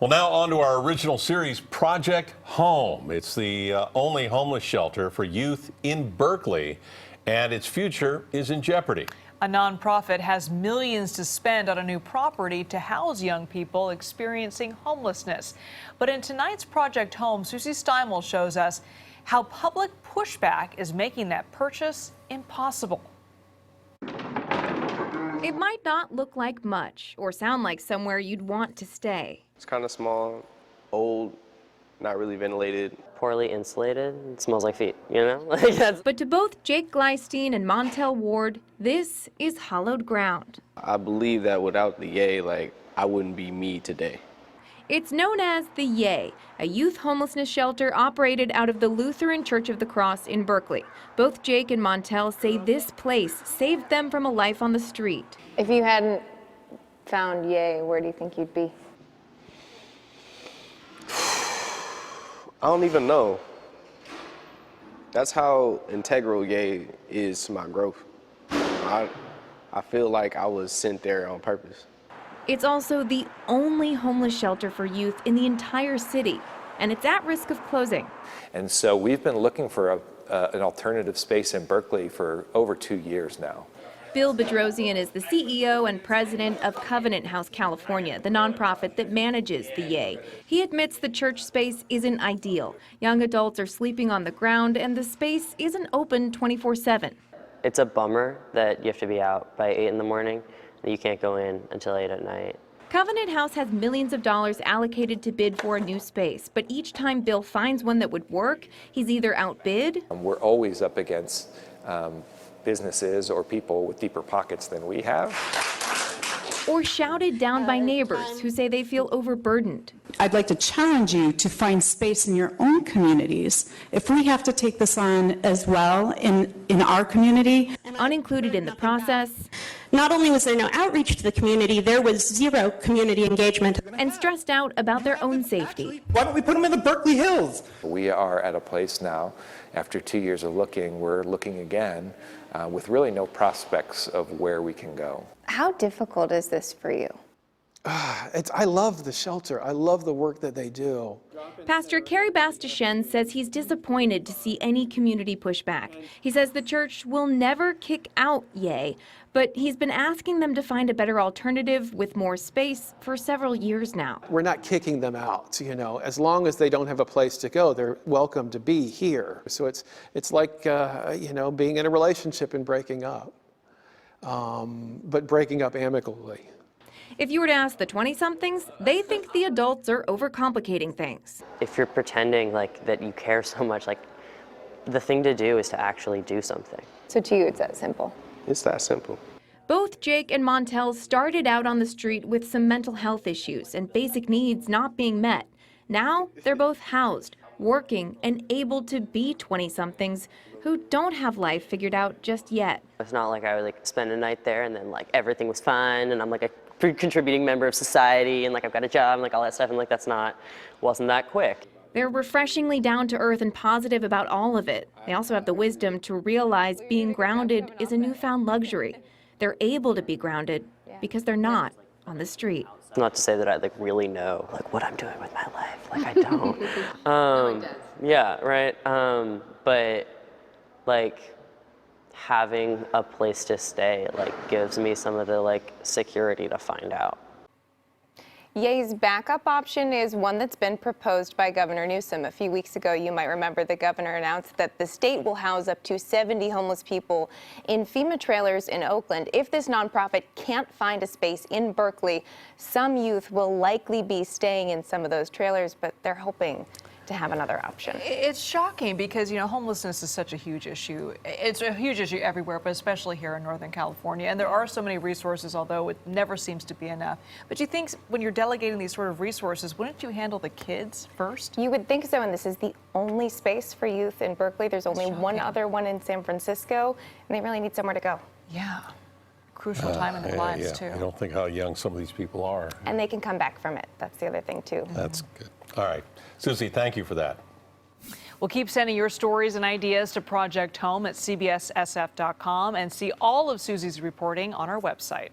Well, now on to our original series, Project Home. It's the only homeless shelter for youth in Berkeley, and its future is in jeopardy. A nonprofit has millions to spend on a new property to house young people experiencing homelessness. But in tonight's Project Home, Susie Steimle shows us how public pushback is making that purchase impossible. It might not look like much or sound like somewhere you'd want to stay. It's kind of small, old, not really ventilated. Poorly insulated. It smells like feet, you know? But to both Jake Gleistein and Montel Ward, this is hallowed ground. I believe that without the Yay, I wouldn't be me today. It's known as the Yay, a youth homelessness shelter operated out of the Lutheran Church of the Cross in Berkeley. Both Jake and Montel say this place saved them from a life on the street. If you hadn't found Yay, where do you think you'd be? I don't even know. That's how integral Yay is to my growth. I feel like I was sent there on purpose. It's also the only homeless shelter for youth in the entire city, and it's at risk of closing. And so we've been looking for an alternative space in Berkeley for over 2 years now. Bill Bedrosian is the CEO and president of Covenant House California, the nonprofit that manages the Yay. He admits the church space isn't ideal. Young adults are sleeping on the ground, and the space isn't open 24/7. It's a bummer that you have to be out by 8 in the morning and you can't go in until 8 at night. Covenant House has millions of dollars allocated to bid for a new space, but each time Bill finds one that would work, he's either outbid. We're always up against businesses or people with deeper pockets than we have. Or shouted down by neighbors who say they feel overburdened. I'd like to challenge you to find space in your own communities. If we have to take this on as well in our community. Unincluded in the process. Not only was there no outreach to the community, there was zero community engagement. And stressed out about their own safety. Why don't we put them in the Berkeley Hills? We are at a place now, after 2 years of looking, we're looking again with really no prospects of where we can go. How difficult is this for you? I love the shelter. I love the work that they do. Pastor Kerry Bastian says he's disappointed to see any community pushback. He says the church will never kick out Yay, but he's been asking them to find a better alternative with more space for several years now. We're not kicking them out, As long as they don't have a place to go, they're welcome to be here. So it's like, being in a relationship and breaking up, but breaking up amicably. If you were to ask the 20-somethings, they think the adults are overcomplicating things. If you're pretending that you care so much, the thing to do is to actually do something. So to you, it's that simple. It's that simple. Both Jake and Montel started out on the street with some mental health issues and basic needs not being met. Now they're both housed, working, and able to be 20-somethings who don't have life figured out just yet. It's not like I would spend a night there and then everything was fine and I'm a contributing member of society and I've got a job and all that stuff, and wasn't that quick. They're refreshingly down to earth and positive about all of it. They also have the wisdom to realize being grounded is a newfound luxury. They're able to be grounded because they're not on the street. Not to say that I really know what I'm doing with my life. I don't. Yeah, right. But having a place to stay gives me some of the security to find out. Yay's backup option is one that's been proposed by Governor Newsom. A few weeks ago, you might remember the governor announced that the state will house up to 70 homeless people in FEMA trailers in Oakland. If this nonprofit can't find a space in Berkeley, some youth will likely be staying in some of those trailers, but they're hoping to have another option. It's shocking because, homelessness is such a huge issue. It's a huge issue everywhere, but especially here in Northern California. And there are so many resources, although it never seems to be enough. But you think when you're delegating these sort of resources, wouldn't you handle the kids first? You would think so, and this is the only space for youth in Berkeley. There's only one other one in San Francisco, and they really need somewhere to go. Yeah. Crucial time in their lives, too. I don't think how young some of these people are. And they can come back from it. That's the other thing, too. That's good. All right. Susie, thank you for that. We'll keep sending your stories and ideas to Project Home at cbssf.com and see all of Susie's reporting on our website.